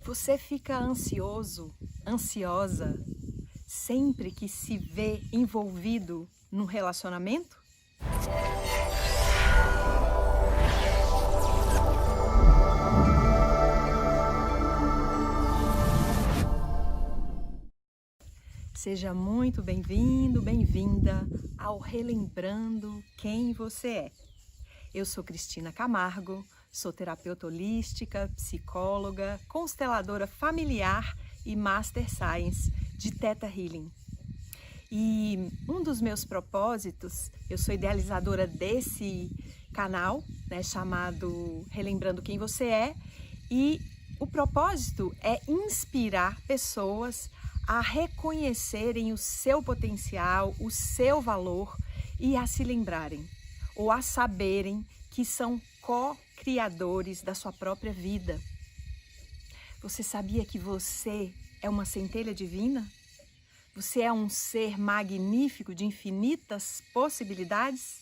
Você fica ansioso, ansiosa, sempre que se vê envolvido num relacionamento? Seja muito bem-vindo, bem-vinda ao Relembrando Quem Você É. Eu sou Cristina Camargo, sou terapeuta holística, psicóloga, consteladora familiar e Master Science de Theta Healing. E um dos meus propósitos, eu sou idealizadora desse canal, chamado Relembrando Quem Você É, e o propósito é inspirar pessoas a reconhecerem o seu potencial, o seu valor e a se lembrarem, ou a saberem que são co-criadores da sua própria vida. Você sabia que você é uma centelha divina? Você é um ser magnífico de infinitas possibilidades?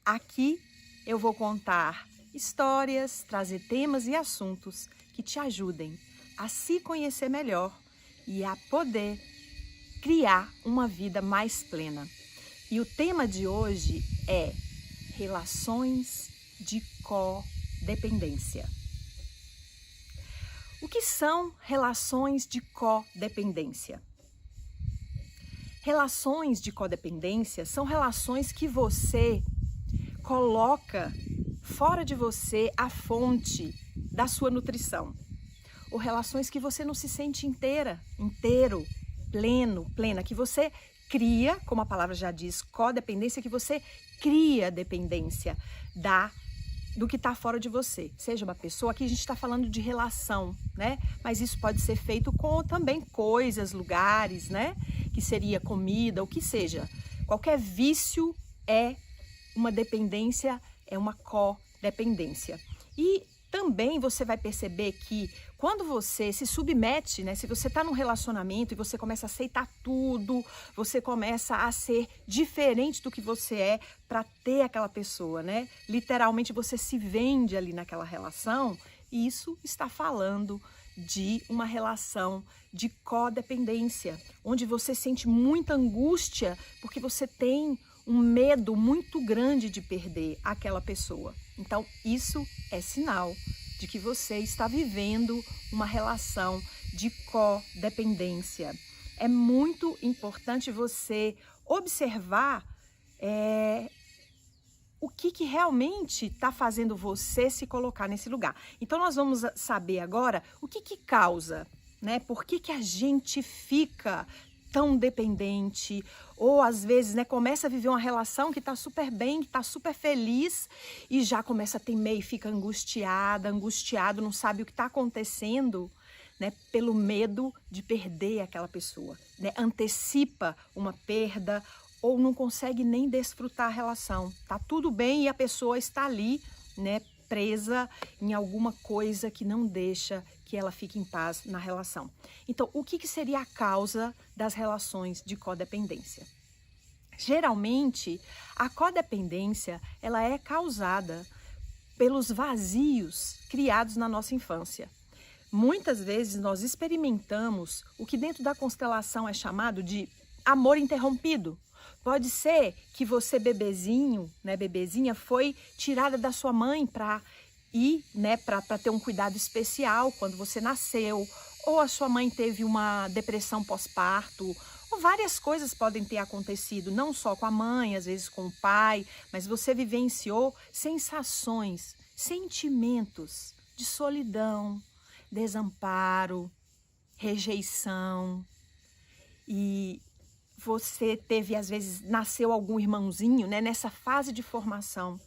Aqui eu vou contar histórias, trazer temas e assuntos que te ajudem a se conhecer melhor e a poder criar uma vida mais plena. E o tema de hoje é relações de codependência. O que são relações de codependência? Relações de codependência são relações que você coloca fora de você a fonte da sua nutrição. Ou relações que você não se sente inteiro, plena, que você cria, como a palavra já diz, codependência, que você cria dependência do que está fora de você. Seja uma pessoa, aqui a gente está falando de relação, né? Mas isso pode ser feito com também coisas, lugares, né? Que seria comida, o que seja. Qualquer vício é uma dependência, é uma codependência. E também você vai perceber que quando você se submete, se você está num relacionamento e você começa a aceitar tudo, você começa a ser diferente do que você é para ter aquela pessoa, Literalmente você se vende ali naquela relação, e isso está falando de uma relação de codependência, onde você sente muita angústia porque você tem um medo muito grande de perder aquela pessoa. Então, isso é sinal de que você está vivendo uma relação de codependência. É muito importante você observar o que realmente está fazendo você se colocar nesse lugar. Então, nós vamos saber agora o que causa, Por que a gente fica tão dependente, ou às vezes começa a viver uma relação que está super bem, que está super feliz e já começa a temer e fica angustiado, não sabe o que está acontecendo, pelo medo de perder aquela pessoa, antecipa uma perda ou não consegue nem desfrutar a relação. Tá tudo bem e a pessoa está ali, presa em alguma coisa que não deixa que ela fique em paz na relação. Então, o que seria a causa das relações de codependência? Geralmente, a codependência ela é causada pelos vazios criados na nossa infância. Muitas vezes nós experimentamos o que dentro da constelação é chamado de amor interrompido. Pode ser que você, bebezinho, bebezinha, foi tirada da sua mãe para ir, para ter um cuidado especial quando você nasceu, ou a sua mãe teve uma depressão pós-parto, ou várias coisas podem ter acontecido, não só com a mãe, às vezes com o pai, mas você vivenciou sensações, sentimentos de solidão, desamparo, rejeição, e você teve, às vezes, nasceu algum irmãozinho, nessa fase de formação.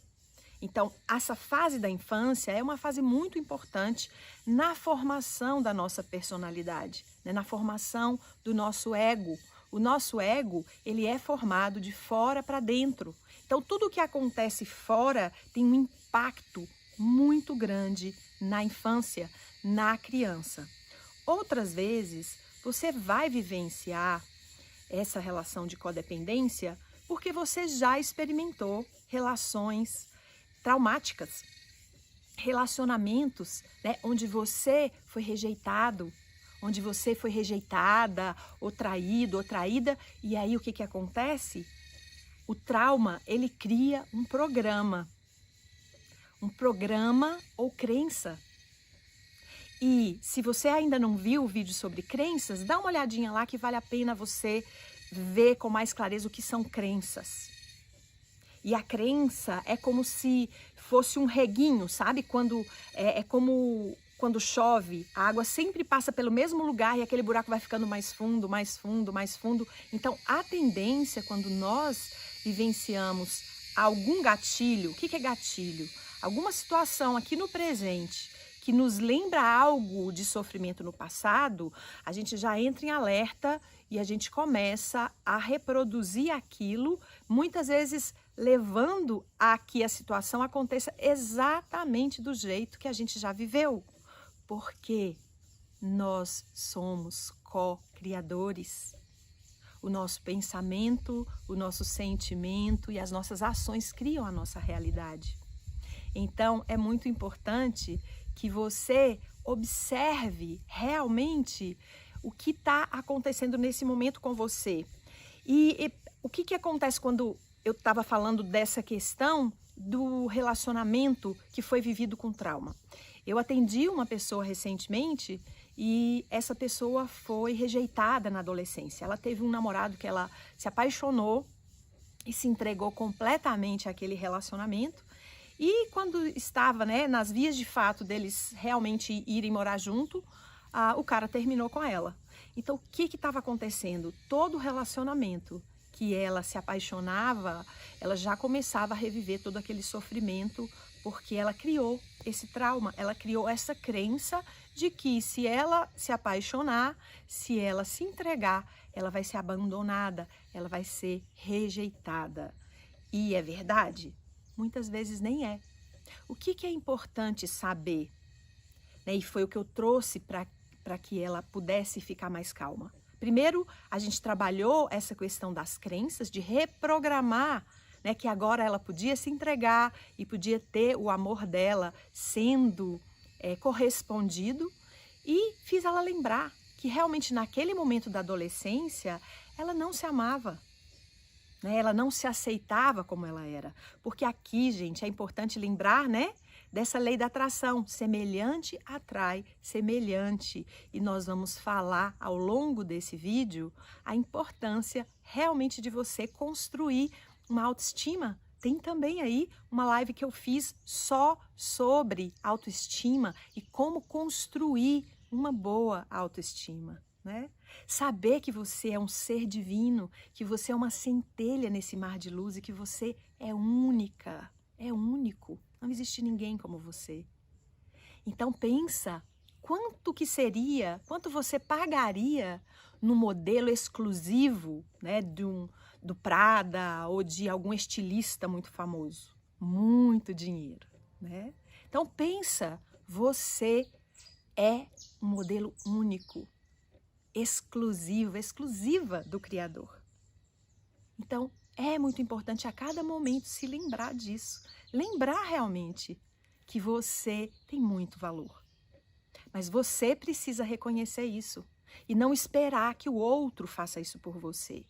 Então, essa fase da infância é uma fase muito importante na formação da nossa personalidade, na formação do nosso ego. O nosso ego, ele é formado de fora para dentro. Então, tudo o que acontece fora tem um impacto muito grande na infância, na criança. Outras vezes, você vai vivenciar essa relação de codependência porque você já experimentou relações traumáticas. relacionamentos, né, onde você foi rejeitado, onde você foi rejeitada, ou traído, ou traída, e aí o que que acontece? O trauma, ele cria um programa ou crença. E se você ainda não viu o vídeo sobre crenças, dá uma olhadinha lá que vale a pena você ver com mais clareza o que são crenças. E a crença é como se fosse um reguinho, sabe? É como quando chove, a água sempre passa pelo mesmo lugar e aquele buraco vai ficando mais fundo, mais fundo, mais fundo. Então, a tendência, quando nós vivenciamos algum gatilho, o que que é gatilho? Alguma situação aqui no presente que nos lembra algo de sofrimento no passado, a gente já entra em alerta e a gente começa a reproduzir aquilo, muitas vezes levando a que a situação aconteça exatamente do jeito que a gente já viveu. Porque nós somos co-criadores. O nosso pensamento, o nosso sentimento e as nossas ações criam a nossa realidade. Então, é muito importante que você observe realmente o que está acontecendo nesse momento com você. E o que que acontece quando eu estava falando dessa questão do relacionamento que foi vivido com trauma? Eu atendi uma pessoa recentemente e essa pessoa foi rejeitada na adolescência. Ela teve um namorado que ela se apaixonou e se entregou completamente àquele relacionamento. E quando estava, né, nas vias de fato deles realmente irem morar junto, o cara terminou com ela. Então, o que estava acontecendo? Todo relacionamento que ela se apaixonava, ela já começava a reviver todo aquele sofrimento, porque ela criou esse trauma, ela criou essa crença de que se ela se apaixonar, se ela se entregar, ela vai ser abandonada, ela vai ser rejeitada. E é verdade? Muitas vezes nem é. O que que é importante saber? Né? E foi o que eu trouxe para que ela pudesse ficar mais calma. Primeiro, a gente trabalhou essa questão das crenças, de reprogramar, né, que agora ela podia se entregar e podia ter o amor dela sendo correspondido. E fiz ela lembrar que realmente naquele momento da adolescência, ela não se amava. Ela não se aceitava como ela era. Porque aqui, gente, é importante lembrar, né, dessa lei da atração. Semelhante atrai semelhante. E nós vamos falar ao longo desse vídeo a importância realmente de você construir uma autoestima. Tem também aí uma live que eu fiz só sobre autoestima e como construir uma boa autoestima, né? Saber que você é um ser divino, que você é uma centelha nesse mar de luz e que você é única, é único. Não existe ninguém como você. Então pensa, quanto que seria, quanto você pagaria no modelo exclusivo, né, do Prada ou de algum estilista muito famoso? Muito dinheiro, né? Então pensa, você é um modelo único, exclusiva do Criador. Então, é muito importante a cada momento se lembrar disso. Lembrar realmente que você tem muito valor. Mas você precisa reconhecer isso e não esperar que o outro faça isso por você.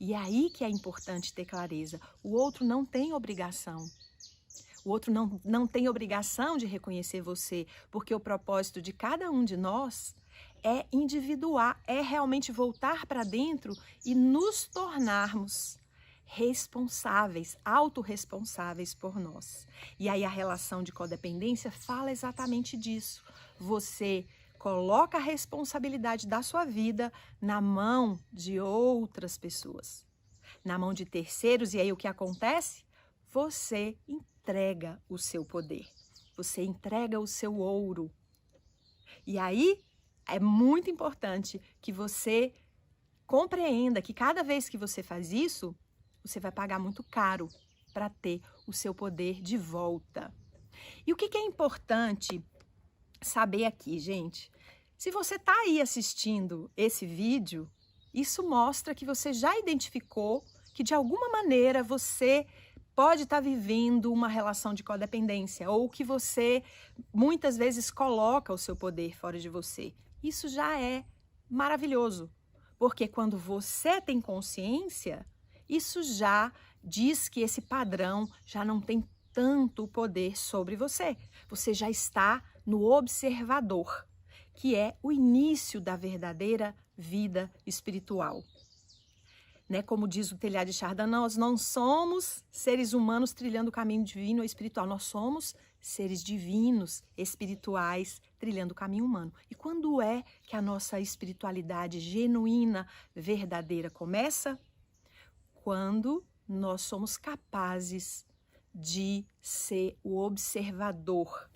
E é aí que é importante ter clareza. O outro não tem obrigação. O outro não tem obrigação de reconhecer você, porque o propósito de cada um de nós é individuar, é realmente voltar para dentro e nos tornarmos responsáveis, autorresponsáveis por nós. E aí a relação de codependência fala exatamente disso. Você coloca a responsabilidade da sua vida na mão de outras pessoas, na mão de terceiros, e aí o que acontece? Você entrega o seu poder, você entrega o seu ouro. E aí é muito importante que você compreenda que cada vez que você faz isso, você vai pagar muito caro para ter o seu poder de volta. E o que é importante saber aqui, gente? Se você está aí assistindo esse vídeo, isso mostra que você já identificou que de alguma maneira você pode estar vivendo uma relação de codependência ou que você muitas vezes coloca o seu poder fora de você. Isso já é maravilhoso, porque quando você tem consciência, isso já diz que esse padrão já não tem tanto poder sobre você. Você já está no observador, que é o início da verdadeira vida espiritual. Né? Como diz o Teilhard de Chardin, nós não somos seres humanos trilhando o caminho divino ou espiritual, nós somos seres divinos, espirituais, trilhando o caminho humano. E quando é que a nossa espiritualidade genuína, verdadeira começa? Quando nós somos capazes de ser o observador,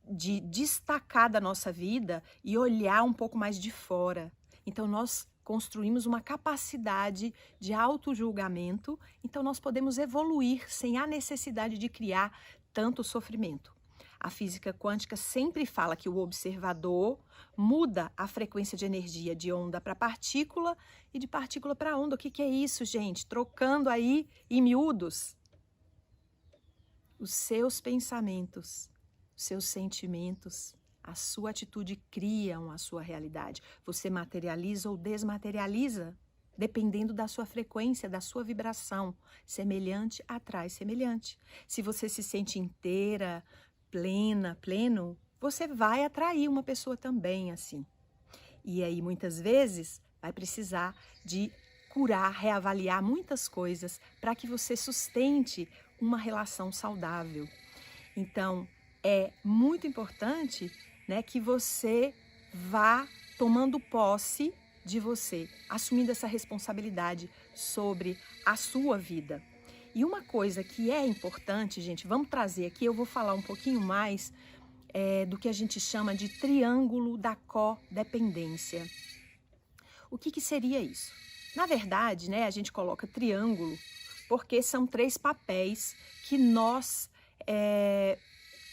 de destacar da nossa vida e olhar um pouco mais de fora. Então nós construímos uma capacidade de autojulgamento, então nós podemos evoluir sem a necessidade de criar tanto sofrimento. A física quântica sempre fala que o observador muda a frequência de energia de onda para partícula e de partícula para onda. O que é isso, gente? Trocando aí em miúdos. Os seus pensamentos, os seus sentimentos, a sua atitude criam a sua realidade. Você materializa ou desmaterializa, dependendo da sua frequência, da sua vibração. Semelhante atrai semelhante. Se você se sente inteira, plena, pleno, você vai atrair uma pessoa também assim. E aí, muitas vezes, vai precisar de curar, reavaliar muitas coisas para que você sustente uma relação saudável. Então, é muito importante, né, que você vá tomando posse de você, assumindo essa responsabilidade sobre a sua vida. E uma coisa que é importante, gente, vamos trazer aqui, eu vou falar um pouquinho mais do que a gente chama de triângulo da codependência. O que seria isso? Na verdade, né, a gente coloca triângulo porque são 3 papéis que nós...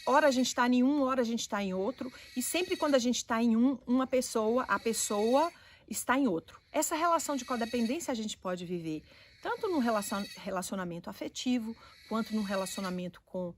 ora a gente está em um, ora a gente está em outro, e sempre quando a gente está em a pessoa está em outro. Essa relação de codependência a gente pode viver tanto no relacionamento afetivo, quanto no relacionamento com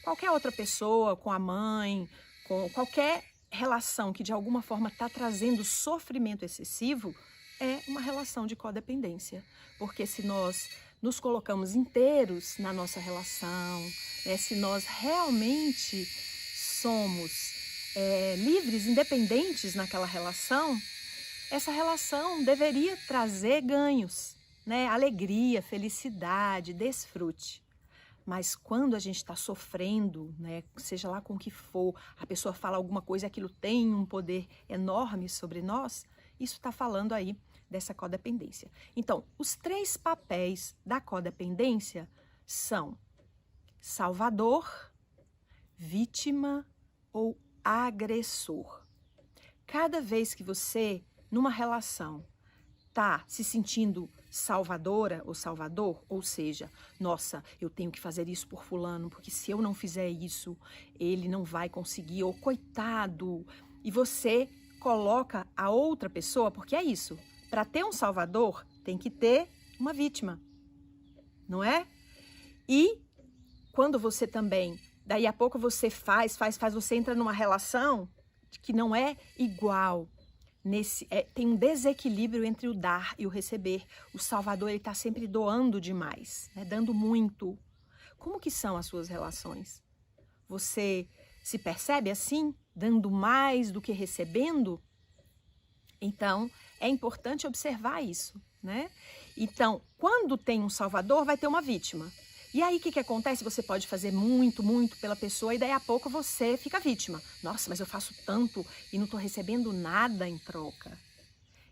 qualquer outra pessoa, com a mãe, com qualquer relação que de alguma forma está trazendo sofrimento excessivo, é uma relação de codependência. Porque se nós nos colocamos inteiros na nossa relação, né, se nós realmente somos livres, independentes naquela relação, essa relação deveria trazer ganhos, né, alegria, felicidade, desfrute. Mas quando a gente está sofrendo, né, seja lá com o que for, a pessoa fala alguma coisa e aquilo tem um poder enorme sobre nós, isso está falando aí dessa codependência. Então, os 3 papéis da codependência são salvador, vítima ou agressor. Cada vez que você, numa relação, está se sentindo salvadora ou salvador, ou seja, nossa, eu tenho que fazer isso por fulano, porque se eu não fizer isso, ele não vai conseguir, ou coitado, e você coloca a outra pessoa, porque é isso, para ter um salvador, tem que ter uma vítima, não é? E quando você também, daí a pouco você faz, você entra numa relação que não é igual. Tem um desequilíbrio entre o dar e o receber. O salvador está sempre doando demais, né? Dando muito. Como que são as suas relações? Você se percebe assim, dando mais do que recebendo? Então, é importante observar isso, né? Então, quando tem um salvador, vai ter uma vítima. E aí, o que acontece? Você pode fazer muito, muito pela pessoa e daí a pouco você fica vítima. Nossa, mas eu faço tanto e não estou recebendo nada em troca.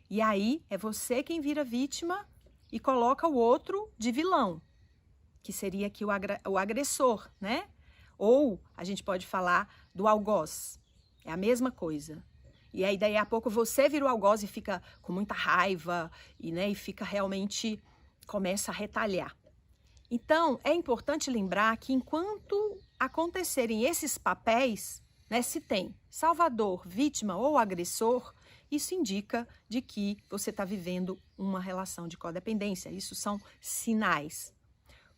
E aí, é você quem vira vítima e coloca o outro de vilão, que seria aqui o agressor, né? Ou a gente pode falar do algoz. É a mesma coisa. E aí, daí a pouco você vira o algoz e fica com muita raiva e fica realmente, começa a retalhar. Então, é importante lembrar que enquanto acontecerem esses papéis, né, se tem salvador, vítima ou agressor, isso indica de que você está vivendo uma relação de codependência. Isso são sinais.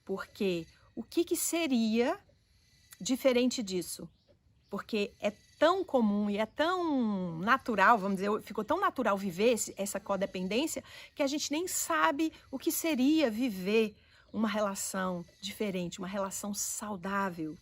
Porque o que seria diferente disso? Porque é tão comum e é tão natural, vamos dizer, ficou tão natural viver essa codependência que a gente nem sabe o que seria viver uma relação diferente, uma relação saudável.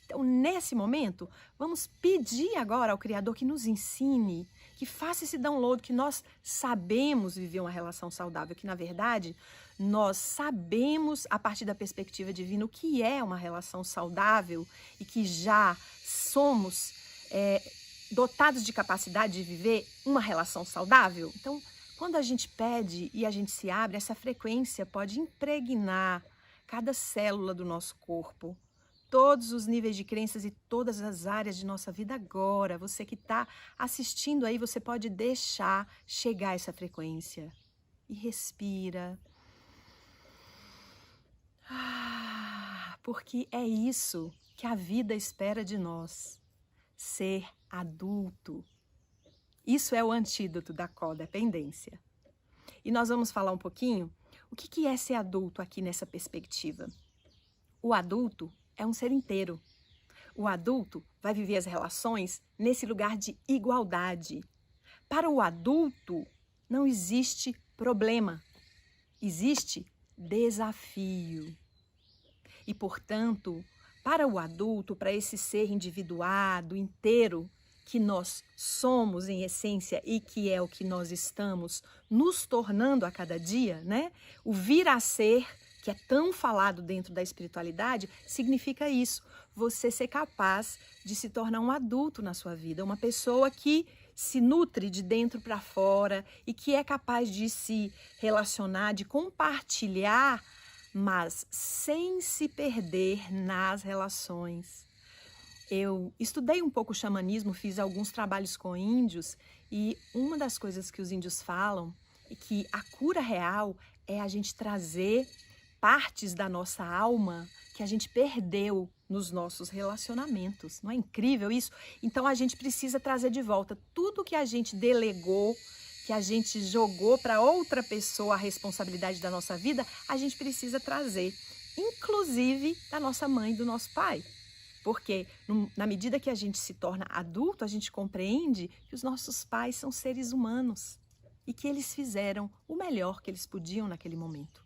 Então, nesse momento, vamos pedir agora ao Criador que nos ensine, que faça esse download, que nós sabemos viver uma relação saudável, que na verdade nós sabemos, a partir da perspectiva divina, o que é uma relação saudável e que já somos dotados de capacidade de viver uma relação saudável. Então, quando a gente pede e a gente se abre, essa frequência pode impregnar cada célula do nosso corpo, todos os níveis de crenças e todas as áreas de nossa vida agora. Você que está assistindo aí, você pode deixar chegar essa frequência. E respira. Porque é isso que a vida espera de nós. Ser adulto. Isso é o antídoto da codependência. E nós vamos falar um pouquinho o que é ser adulto aqui nessa perspectiva. O adulto é um ser inteiro. O adulto vai viver as relações nesse lugar de igualdade. Para o adulto, não existe problema. Existe desafio. E, portanto, para o adulto, para esse ser individuado, inteiro, que nós somos em essência e que é o que nós estamos nos tornando a cada dia, né? O vir a ser, que é tão falado dentro da espiritualidade, significa isso. Você ser capaz de se tornar um adulto na sua vida, uma pessoa que se nutre de dentro para fora e que é capaz de se relacionar, de compartilhar, mas sem se perder nas relações. Eu estudei um pouco o xamanismo, fiz alguns trabalhos com índios e uma das coisas que os índios falam é que a cura real é a gente trazer partes da nossa alma que a gente perdeu nos nossos relacionamentos. Não é incrível isso? Então a gente precisa trazer de volta tudo que a gente delegou, que a gente jogou para outra pessoa a responsabilidade da nossa vida, a gente precisa trazer, inclusive da nossa mãe e do nosso pai. Porque na medida que a gente se torna adulto, a gente compreende que os nossos pais são seres humanos e que eles fizeram o melhor que eles podiam naquele momento.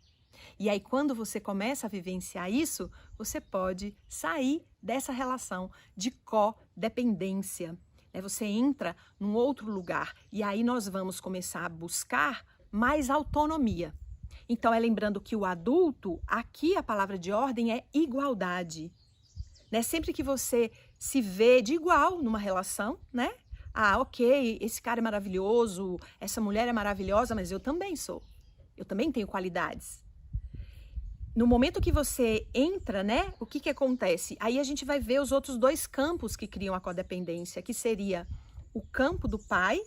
E aí, quando você começa a vivenciar isso, você pode sair dessa relação de codependência. Você entra num outro lugar e aí nós vamos começar a buscar mais autonomia. Então, lembrando que o adulto, aqui a palavra de ordem é igualdade. Sempre que você se vê de igual numa relação, né? Ah, ok, esse cara é maravilhoso, essa mulher é maravilhosa, mas eu também sou. Eu também tenho qualidades. No momento que você entra, né? O que acontece? Aí a gente vai ver os outros dois campos que criam a codependência, que seria o campo do pai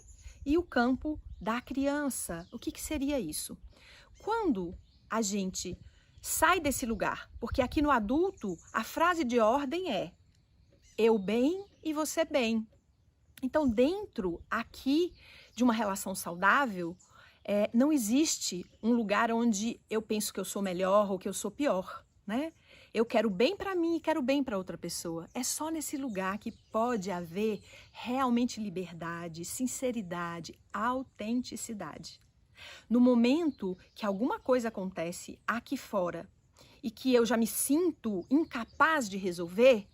e o campo da criança. O que seria isso? Quando a gente sai desse lugar, porque aqui no adulto a frase de ordem é eu bem e você bem. Então, dentro aqui de uma relação saudável, não existe um lugar onde eu penso que eu sou melhor ou que eu sou pior, né? Eu quero bem para mim e quero bem para outra pessoa. É só nesse lugar que pode haver realmente liberdade, sinceridade, autenticidade. No momento que alguma coisa acontece aqui fora e que eu já me sinto incapaz de resolver,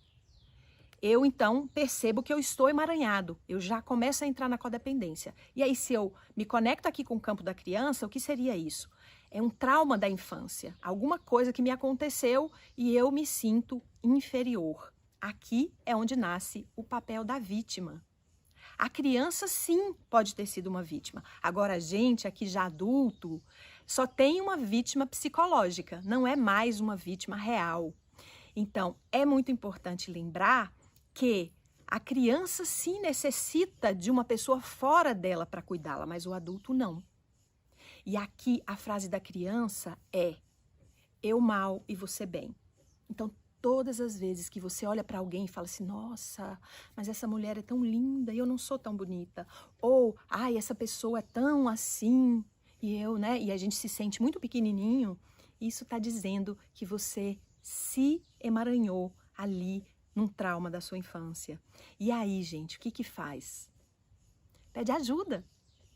eu então percebo que eu estou emaranhado, eu já começo a entrar na codependência. E aí, se eu me conecto aqui com o campo da criança, o que seria isso? É um trauma da infância, alguma coisa que me aconteceu e eu me sinto inferior. Aqui é onde nasce o papel da vítima. A criança, sim, pode ter sido uma vítima. Agora, a gente, aqui já adulto, só tem uma vítima psicológica, não é mais uma vítima real. Então, é muito importante lembrar que a criança, sim, necessita de uma pessoa fora dela para cuidá-la, mas o adulto não. E aqui, a frase da criança é eu mal e você bem. Então, todas as vezes que você olha para alguém e fala assim, nossa, mas essa mulher é tão linda e eu não sou tão bonita. Ou, ai, essa pessoa é tão assim e eu, né? E a gente se sente muito pequenininho. Isso está dizendo que você se emaranhou ali num trauma da sua infância. E aí, gente, o que que faz? Pede ajuda.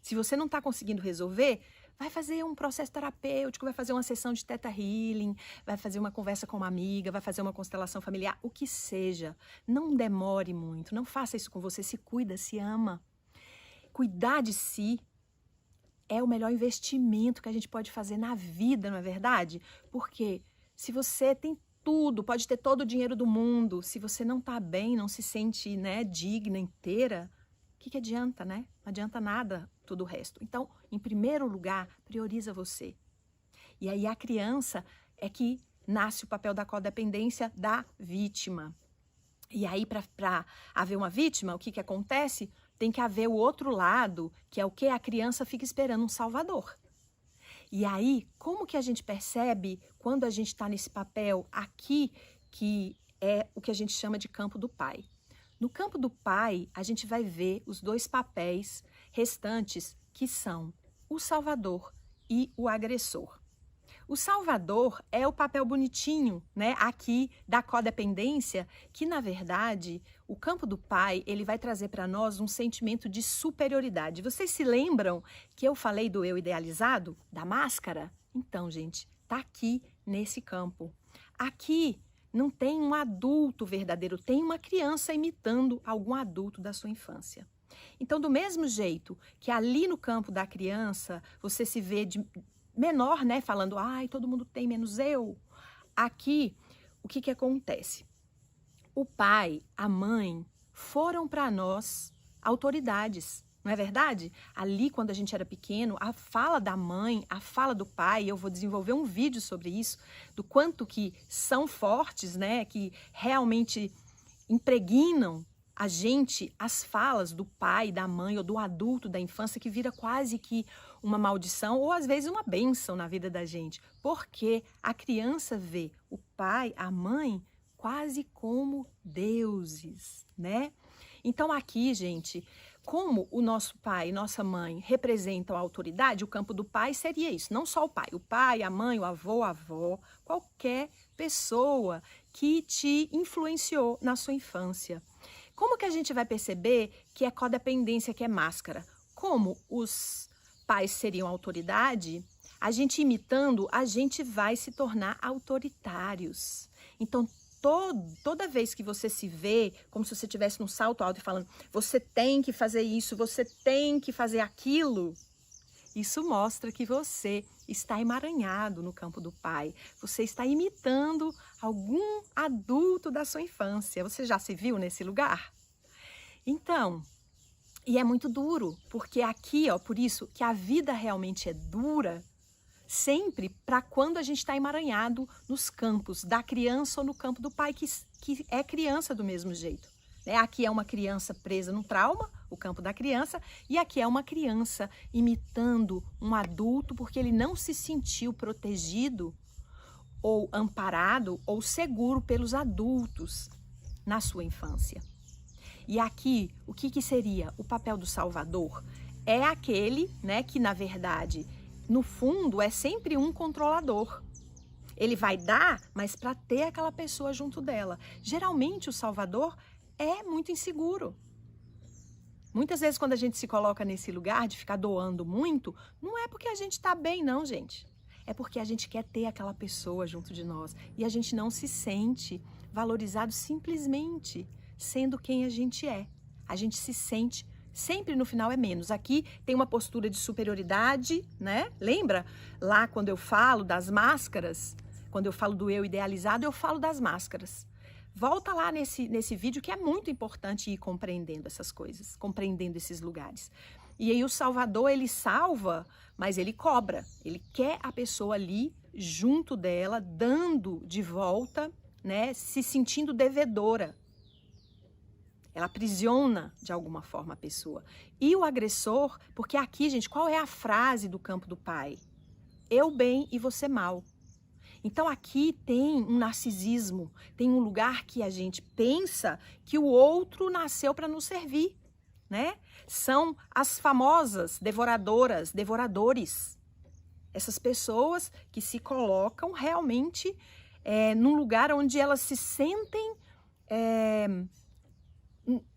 Se você não está conseguindo resolver, vai fazer um processo terapêutico, vai fazer uma sessão de Theta Healing, vai fazer uma conversa com uma amiga, vai fazer uma constelação familiar, o que seja. Não demore muito, não faça isso com você, se cuida, se ama. Cuidar de si é o melhor investimento que a gente pode fazer na vida, não é verdade? Porque se você tem tudo, pode ter todo o dinheiro do mundo, se você não está bem, não se sente, né, digna, inteira, o que adianta, né? Não adianta nada tudo o resto. Então, em primeiro lugar, prioriza você. E aí a criança é que nasce o papel da codependência da vítima. E aí, para haver uma vítima, o que acontece? Tem que haver o outro lado, que é o que a criança fica esperando, um salvador. E aí, como que a gente percebe quando a gente está nesse papel aqui, que é o que a gente chama de campo do pai? No campo do pai, a gente vai ver os dois papéis restantes, que são o salvador e o agressor. O salvador é o papel bonitinho, né, aqui da codependência, que na verdade, o campo do pai, ele vai trazer para nós um sentimento de superioridade. Vocês se lembram que eu falei do eu idealizado, da máscara? Então, gente, tá aqui nesse campo. Aqui não tem um adulto verdadeiro, tem uma criança imitando algum adulto da sua infância. Então, do mesmo jeito que ali no campo da criança, você se vê de menor, né, falando, ai, todo mundo tem, menos eu. Aqui, o que acontece? O pai, a mãe, foram para nós autoridades, não é verdade? Ali, quando a gente era pequeno, a fala da mãe, a fala do pai, eu vou desenvolver um vídeo sobre isso, do quanto que são fortes, né, que realmente impregnam a gente, as falas do pai, da mãe ou do adulto da infância, que vira quase que uma maldição ou às vezes uma bênção na vida da gente, porque a criança vê o pai, a mãe, quase como deuses, né? Então aqui, gente, como o nosso pai e nossa mãe representam a autoridade, o campo do pai seria isso, não só o pai, a mãe, o avô, a avó, qualquer pessoa que te influenciou na sua infância. Como que a gente vai perceber que é codependência, que é máscara? Como os pais seriam autoridade, a gente imitando, a gente vai se tornar autoritários. Então, toda vez que você se vê, como se você estivesse num salto alto e falando, você tem que fazer isso, você tem que fazer aquilo, isso mostra que você está emaranhado no campo do pai. Você está imitando algum adulto da sua infância. Você já se viu nesse lugar? Então, e é muito duro, porque aqui, ó, por isso que a vida realmente é dura, sempre para quando a gente está emaranhado nos campos da criança ou no campo do pai, que é criança do mesmo jeito. Né? Aqui é uma criança presa no trauma, o campo da criança, e aqui é uma criança imitando um adulto porque ele não se sentiu protegido ou amparado ou seguro pelos adultos na sua infância. E aqui, o que seria o papel do salvador? É aquele, né, que na verdade, no fundo, é sempre um controlador. Ele vai dar, mas para ter aquela pessoa junto dela. Geralmente o salvador é muito inseguro. Muitas vezes quando a gente se coloca nesse lugar de ficar doando muito, não é porque a gente está bem não, gente. É porque a gente quer ter aquela pessoa junto de nós. E a gente não se sente valorizado simplesmente sendo quem a gente é. A gente se sente, sempre no final é menos. Aqui tem uma postura de superioridade, né? Lembra lá quando eu falo das máscaras? Quando eu falo do eu idealizado, eu falo das máscaras. Volta lá nesse vídeo que é muito importante ir compreendendo essas coisas, compreendendo esses lugares. E aí o salvador, ele salva, mas ele cobra. Ele quer a pessoa ali, junto dela, dando de volta, né? Se sentindo devedora. Ela aprisiona, de alguma forma, a pessoa. E o agressor, porque aqui, gente, qual é a frase do campo do pai? Eu bem e você mal. Então aqui tem um narcisismo, tem um lugar que a gente pensa que o outro nasceu para nos servir, né? São as famosas devoradoras, devoradores. Essas pessoas que se colocam realmente num lugar onde elas se sentem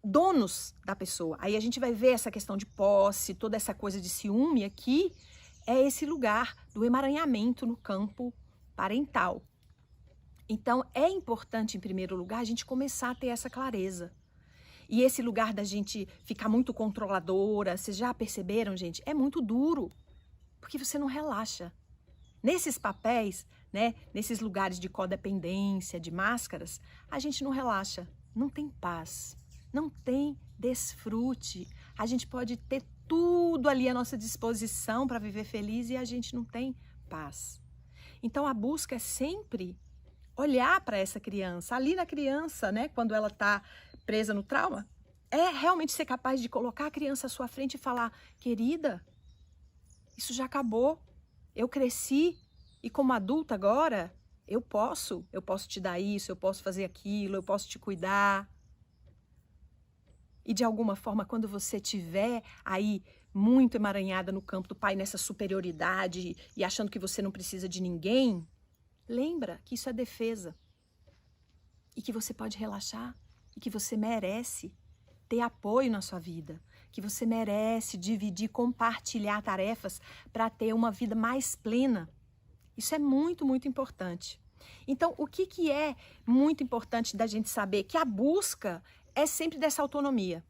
donos da pessoa. Aí a gente vai ver essa questão de posse, toda essa coisa de ciúme aqui, é esse lugar do emaranhamento no campo parental. Então, é importante, em primeiro lugar, a gente começar a ter essa clareza. E esse lugar da gente ficar muito controladora, vocês já perceberam, gente? É muito duro, porque você não relaxa. Nesses papéis, né, nesses lugares de codependência, de máscaras, a gente não relaxa, não tem paz, não tem desfrute. A gente pode ter tudo ali à nossa disposição para viver feliz e a gente não tem paz. Então, a busca é sempre olhar para essa criança, ali na criança, né, quando ela está presa no trauma, é realmente ser capaz de colocar a criança à sua frente e falar: querida, isso já acabou, eu cresci e como adulta agora, eu posso te dar isso, eu posso fazer aquilo, eu posso te cuidar. E de alguma forma, quando você estiver aí muito emaranhada no campo do pai, nessa superioridade e achando que você não precisa de ninguém, lembra que isso é defesa e que você pode relaxar e que você merece ter apoio na sua vida, que você merece dividir, compartilhar tarefas para ter uma vida mais plena. Isso é muito, muito importante. Então, o que é muito importante da gente saber? Que a busca é sempre dessa autonomia.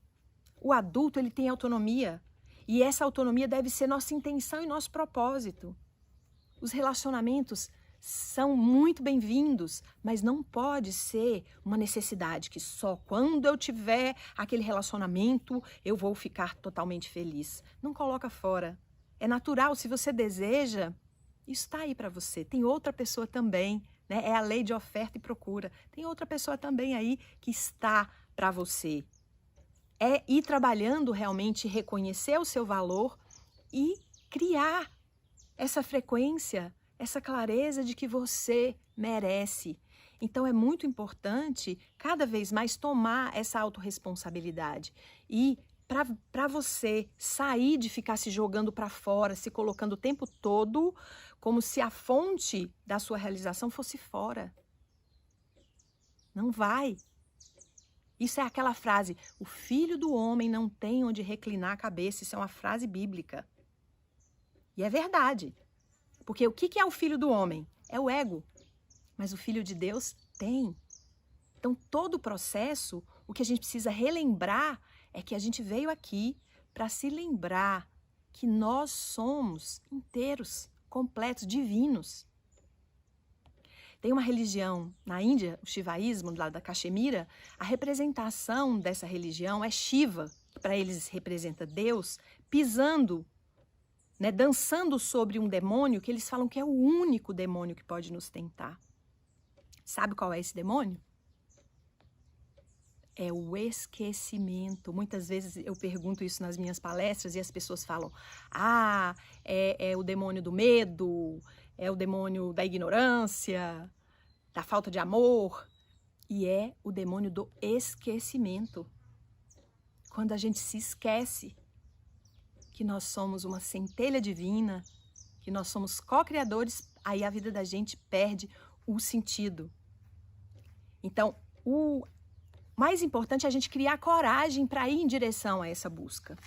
O adulto, ele tem autonomia e essa autonomia deve ser nossa intenção e nosso propósito. Os relacionamentos são muito bem-vindos, mas não pode ser uma necessidade que só quando eu tiver aquele relacionamento eu vou ficar totalmente feliz. Não coloca fora. É natural, se você deseja, isso está aí para você. Tem outra pessoa também, né? É a lei de oferta e procura. Tem outra pessoa também aí que está para você. É ir trabalhando realmente, reconhecer o seu valor e criar essa frequência, essa clareza de que você merece. Então é muito importante cada vez mais tomar essa autorresponsabilidade e para você sair de ficar se jogando para fora, se colocando o tempo todo como se a fonte da sua realização fosse fora. Não vai. Isso é aquela frase: o filho do homem não tem onde reclinar a cabeça. Isso é uma frase bíblica. E é verdade. Porque o que é o filho do homem? É o ego. Mas o filho de Deus tem. Então, todo o processo, o que a gente precisa relembrar é que a gente veio aqui para se lembrar que nós somos inteiros, completos, divinos. Tem uma religião na Índia, o Shivaísmo, lá da Caxemira, a representação dessa religião é Shiva, que para eles representa Deus, pisando, né, dançando sobre um demônio que eles falam que é o único demônio que pode nos tentar. Sabe qual é esse demônio? É o esquecimento. Muitas vezes eu pergunto isso nas minhas palestras e as pessoas falam: ah, é o demônio do medo, é o demônio da ignorância, da falta de amor. E é o demônio do esquecimento. Quando a gente se esquece que nós somos uma centelha divina, que nós somos co-criadores, aí a vida da gente perde o sentido. Então, o mais importante é a gente criar coragem para ir em direção a essa busca.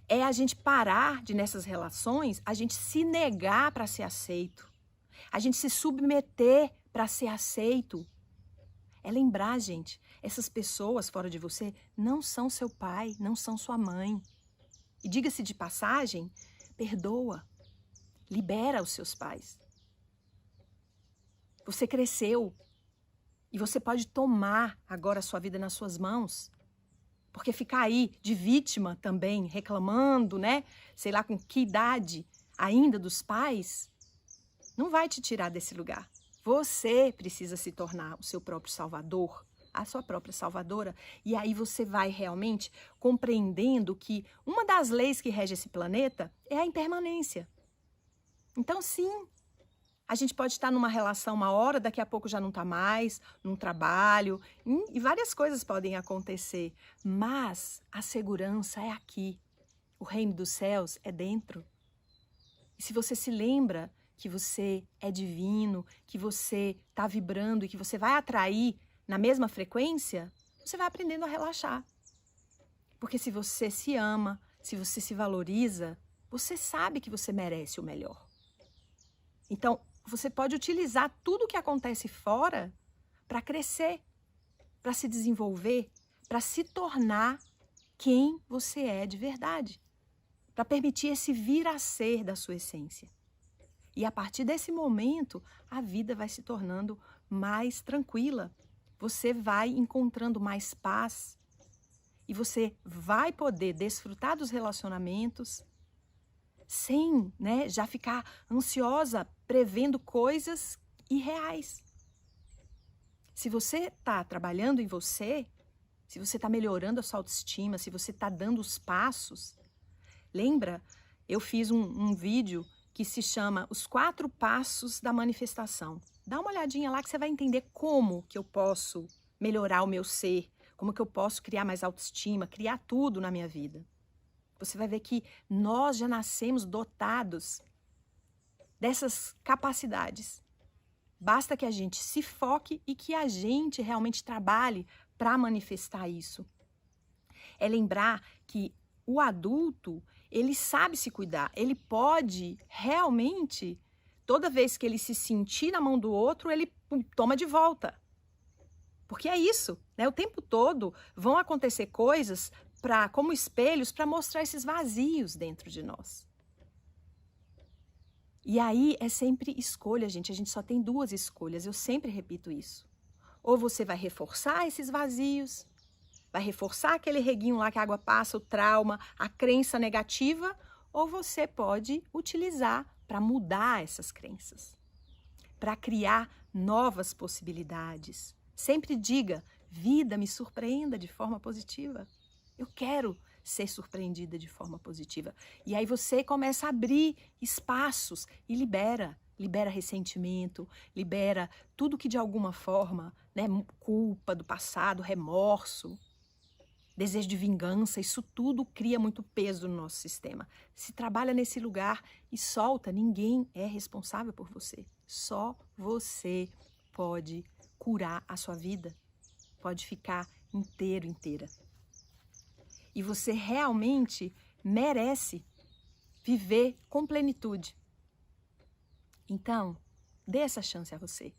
É a gente parar de, nessas relações, a gente se negar para ser aceito. A gente se submeter para ser aceito. É lembrar, gente, essas pessoas fora de você não são seu pai, não são sua mãe. E diga-se de passagem, perdoa, libera os seus pais. Você cresceu e você pode tomar agora a sua vida nas suas mãos. Porque ficar aí de vítima também, reclamando, né? Sei lá com que idade ainda dos pais, não vai te tirar desse lugar. Você precisa se tornar o seu próprio salvador, a sua própria salvadora. E aí você vai realmente compreendendo que uma das leis que rege esse planeta é a impermanência. Então, sim, a gente pode estar numa relação uma hora, daqui a pouco já não está mais, num trabalho, e várias coisas podem acontecer. Mas a segurança é aqui. O reino dos céus é dentro. E se você se lembra que você é divino, que você está vibrando e que você vai atrair na mesma frequência, você vai aprendendo a relaxar. Porque se você se ama, se você se valoriza, você sabe que você merece o melhor. Então, você pode utilizar tudo o que acontece fora para crescer, para se desenvolver, para se tornar quem você é de verdade, para permitir esse vir a ser da sua essência. E a partir desse momento, a vida vai se tornando mais tranquila, você vai encontrando mais paz e você vai poder desfrutar dos relacionamentos sem, já ficar ansiosa prevendo coisas irreais. Se você está trabalhando em você, se você está melhorando a sua autoestima, se você está dando os passos, lembra, eu fiz um vídeo que se chama Os 4 Passos da Manifestação. Dá uma olhadinha lá que você vai entender como que eu posso melhorar o meu ser, como que eu posso criar mais autoestima, criar tudo na minha vida. Você vai ver que nós já nascemos dotados dessas capacidades. Basta que a gente se foque e que a gente realmente trabalhe para manifestar isso. É lembrar que o adulto, ele sabe se cuidar, ele pode realmente, toda vez que ele se sentir na mão do outro, ele toma de volta. Porque é isso, né? O tempo todo vão acontecer coisas como espelhos para mostrar esses vazios dentro de nós. E aí é sempre escolha, gente. A gente só tem 2 escolhas. Eu sempre repito isso. Ou você vai reforçar esses vazios, vai reforçar aquele reguinho lá que a água passa, o trauma, a crença negativa, ou você pode utilizar para mudar essas crenças, para criar novas possibilidades. Sempre diga, vida, me surpreenda de forma positiva. Eu quero ser surpreendida de forma positiva. E aí você começa a abrir espaços e libera ressentimento, libera tudo que de alguma forma, culpa do passado, remorso, desejo de vingança, isso tudo cria muito peso no nosso sistema. Se trabalha nesse lugar e solta, ninguém é responsável por você. Só você pode curar a sua vida, pode ficar inteira. E você realmente merece viver com plenitude. Então, dê essa chance a você.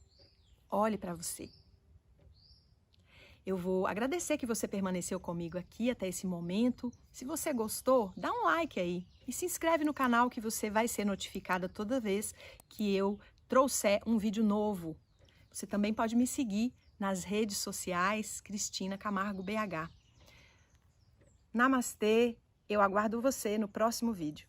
Olhe para você. Eu vou agradecer que você permaneceu comigo aqui até esse momento. Se você gostou, dá um like aí e se inscreve no canal que você vai ser notificada toda vez que eu trouxer um vídeo novo. Você também pode me seguir nas redes sociais, Cristina Camargo BH. Namastê, eu aguardo você no próximo vídeo.